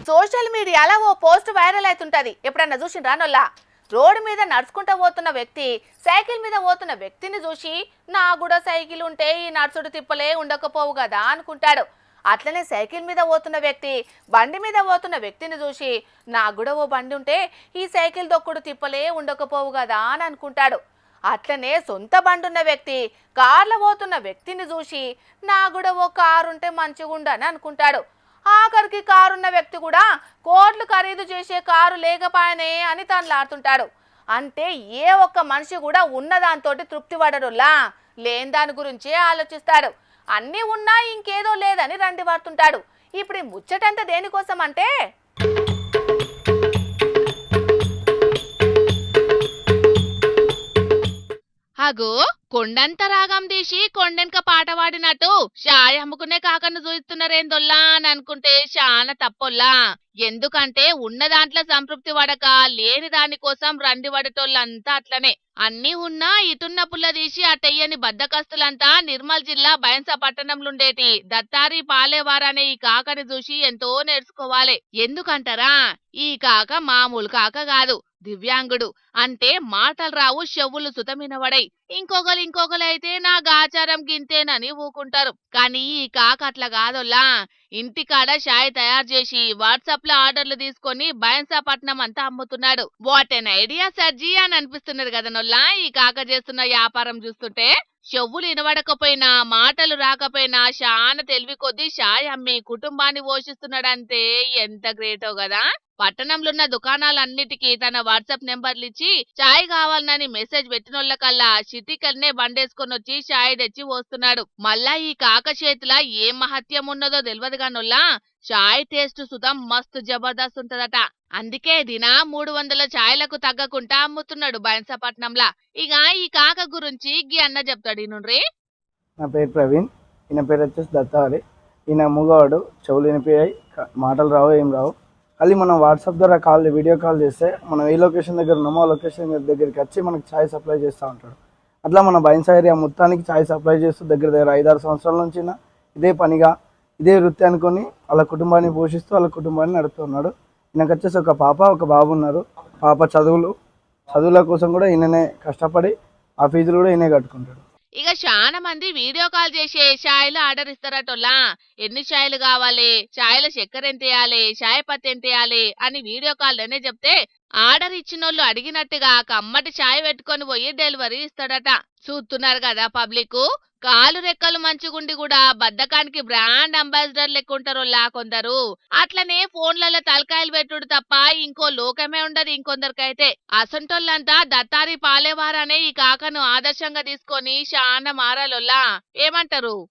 Social మీడియాలో ఓ post viral అవుతుంటది. ఎప్పుడన్నా చూసిండ్రా నొల్లా? రోడ్డు మీద నడుచుకుంటూ పోతున్న వ్యక్తి సైకిల్ మీద పోతున్న వ్యక్తిని చూసి నా కూడా సైకిల్ ఉంటే ఈ నడుచుడు తిప్పలే ఉండకపోవు కదా అనుకుంటాడు. అట్లనే సైకిల్ మీద పోతున్న వ్యక్తి బండి మీద పోతున్న వ్యక్తిని చూసి నా కూడా ఓ బండి ఉంటే ఈ సైకిల్ దొక్కుడు తిప్పలే ఉండకపోవు కదా అని అనుకుంటాడు. అట్లనే సొంత బండి ఉన్న వ్యక్తి కార్లో పోతున్న వ్యక్తిని చూసి నా కూడా ఓ కారు ఉంటే మంచిగుండని అనుకుంటాడు. ఆఖరికి కారున్న వ్యక్తి కూడా కోట్లు ఖరీదు చేసే కారు లేకపోయానే అని తనలాడుతుంటాడు. అంటే ఏ ఒక్క మనిషి కూడా ఉన్నదాంతో తృప్తి పడడులా, లేని దాని గురించే ఆలోచిస్తాడు. అన్నీ ఉన్నా ఇంకేదో లేదని రండి పడుతుంటాడు. ఇప్పుడు ఈ ముచ్చటంతా దేనికోసం అంటే అగో కొండంత రాగం తీసి కొండెనక పాట పాడినట్టు షాయ్ అమ్ముకునే కాకను చూస్తున్నారేందొల్లా అని అనుకుంటే చాలా తప్పొల్లా. ఎందుకంటే ఉన్న దాంట్లో సంతృప్తి పడక లేని దానికోసం రండి పడేటోళ్ళంతా అట్లనే. అన్నీ ఉన్నా ఇటున్న పుల్ల తీసి అటెయ్యని బద్దకస్తులంతా నిర్మల్ జిల్లా బైన్స పట్టణంలుండేటి దత్తారి పాలేవారనే ఈ కాకని చూసి ఎంతో నేర్చుకోవాలి. ఎందుకంటారా, ఈ కాక మామూలు కాక కాదు, దివ్యాంగుడు. అంటే మాటలు రావు, చెవులు సుతమినవడై. ఇంకొకరు అయితే నా గాచారం గింతేనని ఊకుంటారు. కానీ ఈ కాక అట్లా కాదోల్లా. ఇంటికాడ షాయ్ తయారు చేసి వాట్సాప్ లో ఆర్డర్లు తీసుకొని బైన్సాపట్నం అంతా అమ్ముతున్నాడు. వాట్ ఎన్ ఐడియా సర్జీ అని అనిపిస్తున్నది కదా నొల్లా ఈ కాక చేస్తున్న వ్యాపారం చూస్తుంటే. చెవులు వినబడకపోయినా మాటలు రాకపోయినా చాలా తెలివి కొద్దీ షాయ్ అమ్మి కుటుంబాన్ని పోషిస్తున్నాడంటే ఎంత గ్రేటో కదా. పట్టణంలో ఉన్న దుకాణాలన్నిటికీ తన వాట్సాప్ నెంబర్లు ఇచ్చి చాయ్ కావాలని మెసేజ్ పెట్టినోళ్ళకల్లా చిటికల్నే బండేసుకొని వచ్చి చాయ్ తెచ్చి పోస్తున్నాడు. మళ్ళా ఈ కాక చేతిల ఏం మహత్యం ఉన్నదో తెలియదు గానొల్లా, చాయ్ టేస్ట్ సుతం మస్తు జబర్దస్త్ ఉంటదట. అందుకే దినా 300 చాయ్లకు తగ్గకుండా అమ్ముతున్నాడు బైన్సపట్నంలా. ఇక ఈ కాక గురించి గీ అన్న చెప్తాడు ఇనుండ్రి. నా పేరు ప్రవీణ్, ఈయన పేరు వచ్చేసి దత్తారి. ఈయన మూగవాడు, చెవులు వినిపించాయి, మాటలు రావు, ఏం రావు. అది మనం వాట్సాప్ ద్వారా వీడియో కాల్ చేస్తే మనం ఏ లొకేషన్ దగ్గర ఉన్నామో ఆ లొకేషన్ దగ్గరికి వచ్చి మనకి ఛాయ్ సప్లై చేస్తూ ఉంటాడు. అట్లా మన బైన్సా ఏరియా మొత్తానికి ఛాయ్ సప్లై చేస్తూ దగ్గర 5-6 సంవత్సరాల నుంచి ఇదే పనిగా ఇదే వృత్తి అనుకొని వాళ్ళ కుటుంబాన్ని పోషిస్తూ వాళ్ళ కుటుంబాన్ని నడుపుతున్నాడు. ఈయనకు వచ్చేసి ఒక పాప ఒక బాబు ఉన్నారు. పాప చదువుల కోసం కూడా ఈయననే కష్టపడి ఆ ఫీజులు కూడా ఈయనే కట్టుకుంటాడు. ఇక చాలా మంది వీడియో కాల్ చేసి చాయ్లు ఆర్డర్ ఇస్తారటోలా. ఎన్ని చాయ్లు కావాలి, చాయ్ల చక్కెర ఎంత వేయాలి, చాయ్ పత్తి ఎంత వేయాలి అని వీడియో కాల్లోనే చెప్తే ఆర్డర్ ఇచ్చినోళ్ళు అడిగినట్టుగా కమ్మటి చాయ్ పెట్టుకొని పోయి డెలివరీ ఇస్తాడట. చూస్తున్నారు కదా పబ్లిక్. కాలు రెక్కలు మంచిగుండి కూడా బద్దకానికి బ్రాండ్ అంబాసిడర్ లెక్కుంటారోలా కొందరు. అట్లనే ఫోన్లలో తలకాయలు పెట్టుడు తప్ప ఇంకో లోకమే ఉండదు ఇంకొందరికైతే. అసంటోళ్ళంతా దత్తారి పాలేవారనే ఈ కాకను ఆదర్శంగా తీసుకొని శాన మారాలోల్లా. ఏమంటారు?